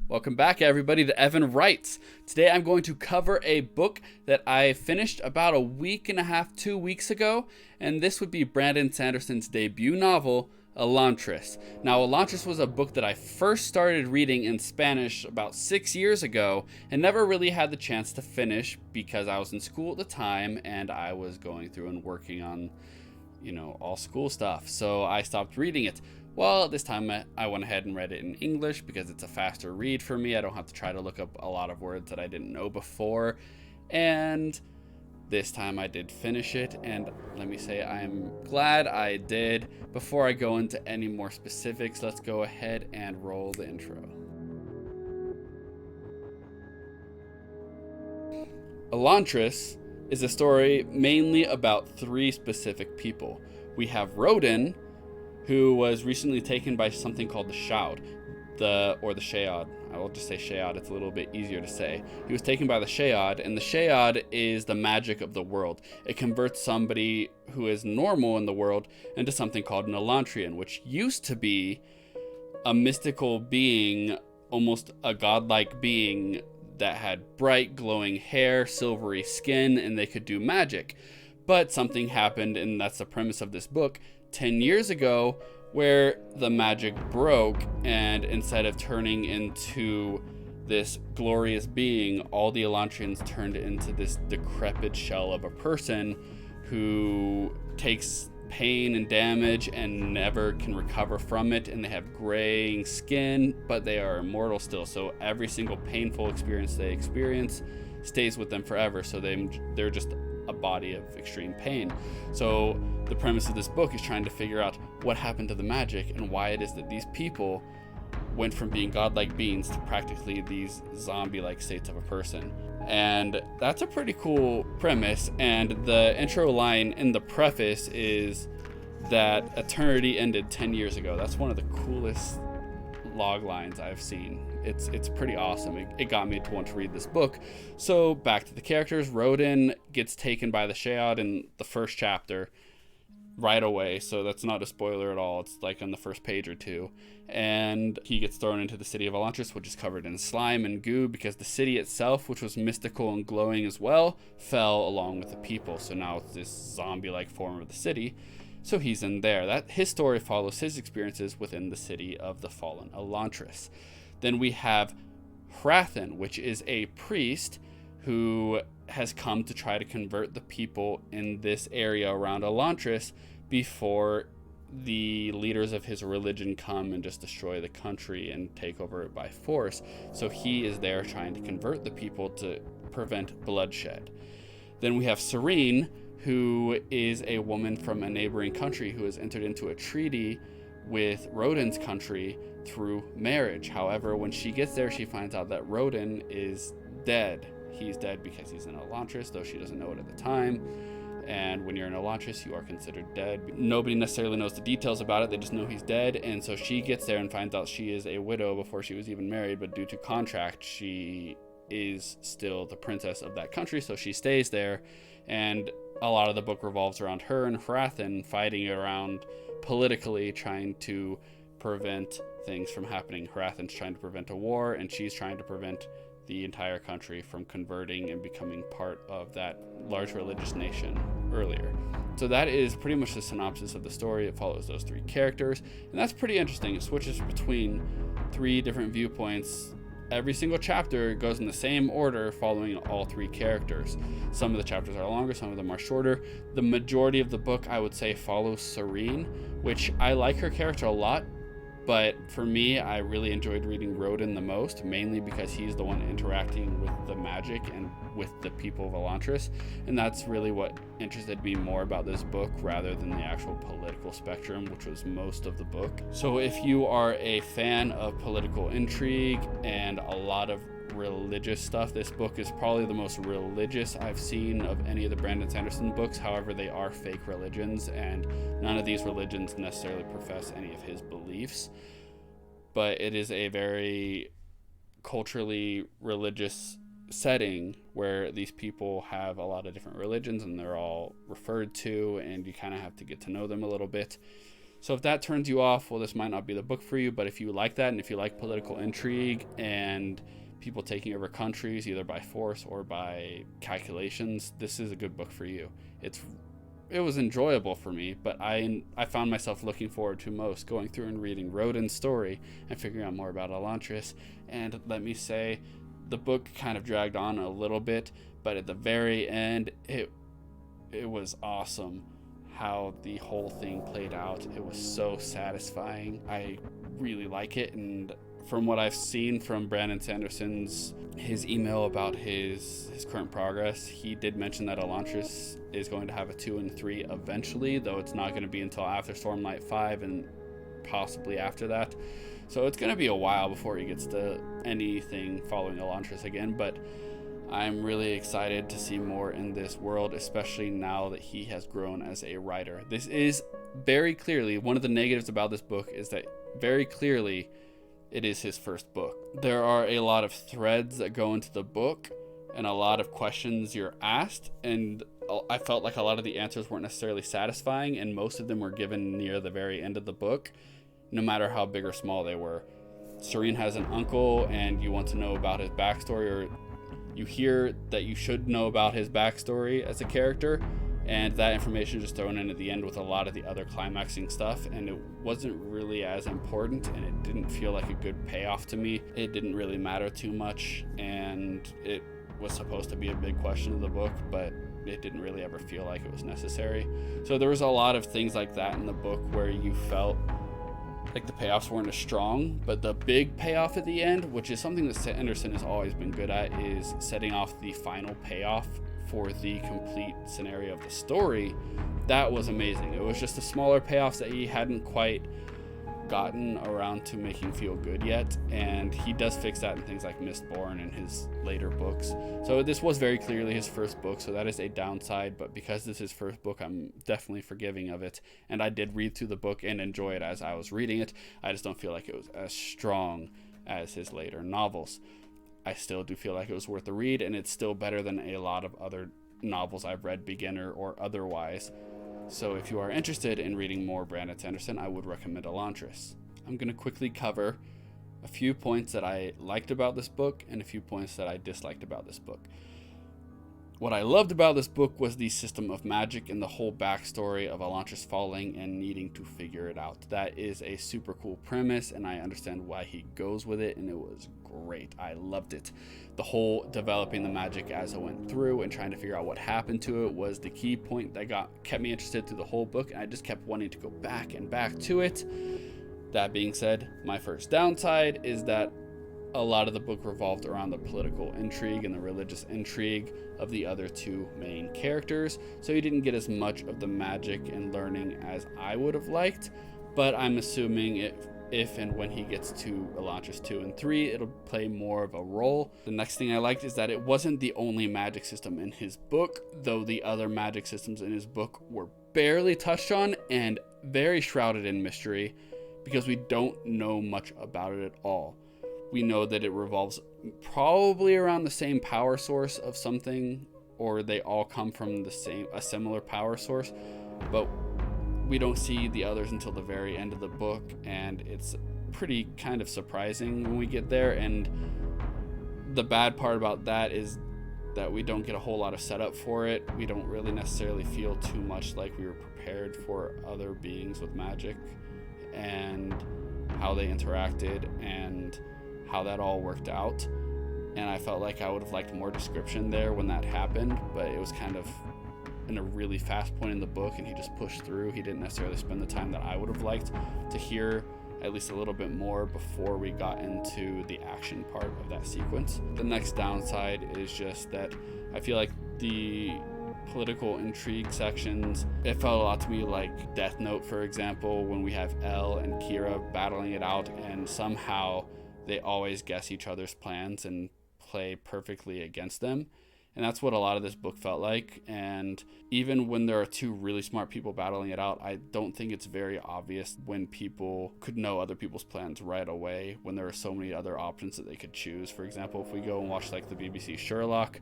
Welcome back, everybody, to Evan Writes. Today I'm going to cover a book that I finished about a week and a half, 2 weeks ago, and this would be Brandon Sanderson's debut novel, Elantris. Now, Elantris was a book that I first started reading in Spanish about 6 years ago and never really had the chance to finish because I was in school at the time and I was going through and working on, all school stuff. So I stopped reading it. Well, this time I went ahead and read it in English because it's a faster read for me. I don't have to try to look up a lot of words that I didn't know before. And this time I did finish it, and let me say I'm glad I did. Before I go into any more specifics, let's go ahead and roll the intro. Elantris is a story mainly about three specific people. We have Rodin, who was recently taken by something called the Shroud, the Shayad. I will just say Shayad, it's a little bit easier to say. He was taken by the Shayad, and the Shayad is the magic of the world. It converts somebody who is normal in the world into something called an Elantrian, which used to be a mystical being, almost a godlike being that had bright glowing hair, silvery skin, and they could do magic. But something happened, and that's the premise of this book, 10 years ago, where the magic broke, and instead of turning into this glorious being, all the Elantrians turned into this decrepit shell of a person who takes pain and damage and never can recover from it, and they have graying skin, but they are immortal still, so every single painful experience they experience stays with them forever, so they're just a body of extreme pain. So the premise of this book is trying to figure out what happened to the magic and why it is that these people went from being godlike beings to practically these zombie-like states of a person. And that's a pretty cool premise, and the intro line in the preface is that eternity ended 10 years ago. That's one of the coolest log lines I've seen. It's pretty awesome. It got me to want to read this book. So back to the characters. Rodin gets taken by the Shayad in the first chapter right away, so that's not a spoiler at all. It's like on the first page or two, and he gets thrown into the city of Elantris, which is covered in slime and goo because the city itself, which was mystical and glowing as well, fell along with the people. So now it's this zombie-like form of the city. So he's in there. That his story follows his experiences within the city of the fallen Elantris. Then we have Hrathen, which is a priest who has come to try to convert the people in this area around Elantris before the leaders of his religion come and just destroy the country and take over it by force. So he is there trying to convert the people to prevent bloodshed. Then we have Serene, who is a woman from a neighboring country who has entered into a treaty with Rodin's country through marriage. However, when she gets there, she finds out that Rodin is dead. He's dead because he's in Elantris, though she doesn't know it at the time. And when you're in Elantris, you are considered dead. Nobody necessarily knows the details about it. They just know he's dead. And so she gets there and finds out she is a widow before she was even married. But due to contract, she is still the princess of that country. So she stays there. And a lot of the book revolves around her and Hrathen fighting around politically, trying to prevent things from happening. Hrathen's trying to prevent a war, and she's trying to prevent the entire country from converting and becoming part of that large religious nation earlier. So that is pretty much the synopsis of the story. It follows those three characters, and that's pretty interesting. It switches between three different viewpoints. Every single chapter goes in the same order, following all three characters. Some of the chapters are longer, some of them are shorter. The majority of the book, I would say, follows Serene, which I like her character a lot. But for me, I really enjoyed reading Rodin the most, mainly because he's the one interacting with the magic and with the people of Elantris. And that's really what interested me more about this book rather than the actual political spectrum, which was most of the book. So if you are a fan of political intrigue and a lot of religious stuff, this book is probably the most religious I've seen of any of the Brandon Sanderson books. However, they are fake religions, and none of these religions necessarily profess any of his beliefs. But it is a very culturally religious setting where these people have a lot of different religions and they're all referred to, and you kind of have to get to know them a little bit. So if that turns you off, well, this might not be the book for you. But if you like that, and if you like political intrigue and people taking over countries either by force or by calculations, this is a good book for you. It was enjoyable for me, but I found myself looking forward to most going through and reading Rodin's story and figuring out more about Elantris. And let me say, the book kind of dragged on a little bit, but at the very end, it was awesome how the whole thing played out. It was so satisfying. I really like it, and from what I've seen from Brandon Sanderson's his email about his current progress, he did mention that Elantris is going to have a 2 and 3 eventually, though it's not going to be until after Stormlight 5 and possibly after that. So it's going to be a while before he gets to anything following Elantris again, but I'm really excited to see more in this world, especially now that he has grown as a writer. This is very clearly, one of the negatives about this book is that very clearly it is his first book. There are a lot of threads that go into the book and a lot of questions you're asked, and I felt like a lot of the answers weren't necessarily satisfying, and most of them were given near the very end of the book, no matter how big or small they were. Serene has an uncle, and you want to know about his backstory, or you hear that you should know about his backstory as a character, and that information is just thrown in at the end with a lot of the other climaxing stuff, and it wasn't really as important, and it didn't feel like a good payoff to me. It didn't really matter too much, and it was supposed to be a big question of the book, but it didn't really ever feel like it was necessary. So there was a lot of things like that in the book where you felt like the payoffs weren't as strong, but the big payoff at the end, which is something that Sanderson has always been good at, is setting off the final payoff for the complete scenario of the story. That was amazing. It was just the smaller payoffs that he hadn't quite gotten around to making feel good yet, and he does fix that in things like Mistborn and his later books. So this was very clearly his first book, so that is a downside, but because this is his first book, I'm definitely forgiving of it, and I did read through the book and enjoy it as I was reading it. I just don't feel like it was as strong as his later novels. I still do feel like it was worth the read, and it's still better than a lot of other novels I've read, beginner or otherwise. So if you are interested in reading more Brandon Sanderson, I would recommend Elantris. I'm going to quickly cover a few points that I liked about this book and a few points that I disliked about this book. What I loved about this book was the system of magic and the whole backstory of Elantris falling and needing to figure it out. That is a super cool premise, and I understand why he goes with it, and it was great. I loved it. The whole developing the magic as I went through and trying to figure out what happened to it was the key point that kept me interested through the whole book, and I just kept wanting to go back and back to it. That being said, my first downside is that a lot of the book revolved around the political intrigue and the religious intrigue of the other two main characters, so you didn't get as much of the magic and learning as I would have liked, but I'm assuming if and when he gets to Elantris 2 and 3, it'll play more of a role. The next thing I liked is that it wasn't the only magic system in his book, though the other magic systems in his book were barely touched on and very shrouded in mystery because we don't know much about it at all. We know that it revolves probably around the same power source of something, or they all come from a similar power source, but we don't see the others until the very end of the book, and it's pretty kind of surprising when we get there. And the bad part about that is that we don't get a whole lot of setup for it. We don't really necessarily feel too much like we were prepared for other beings with magic and how they interacted and how that all worked out. And I felt like I would have liked more description there when that happened, but it was kind of in a really fast point in the book, and he just pushed through. He didn't necessarily spend the time that I would have liked to hear at least a little bit more before we got into the action part of that sequence. The next downside is just that I feel like the political intrigue sections, it felt a lot to me like Death Note, for example, when we have Elle and Kira battling it out, and somehow they always guess each other's plans and play perfectly against them. And that's what a lot of this book felt like. And even when there are two really smart people battling it out, I don't think it's very obvious when people could know other people's plans right away, when there are so many other options that they could choose. For example, if we go and watch like the BBC Sherlock,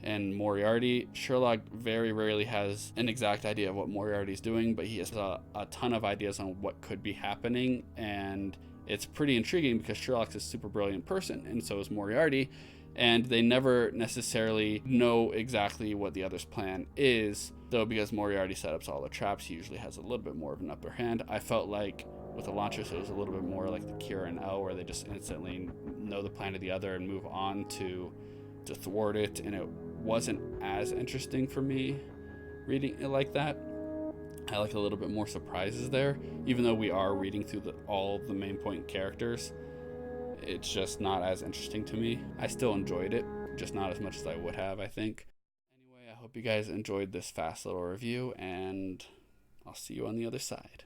And Moriarty, Sherlock very rarely has an exact idea of what Moriarty's doing, but he has a ton of ideas on what could be happening, and it's pretty intriguing because Sherlock's a super brilliant person, and so is Moriarty, and they never necessarily know exactly what the other's plan is, though because Moriarty set up all the traps, he usually has a little bit more of an upper hand. I felt like with Elantris, it was a little bit more like the Kira and El, where they just instantly know the plan of the other and move on to thwart it, and it wasn't as interesting for me reading it like that. I like a little bit more surprises there, even though we are reading through all the main point characters. It's just not as interesting to me. I still enjoyed it, just not as much as I would have, I think. Anyway, I hope you guys enjoyed this fast little review, and I'll see you on the other side.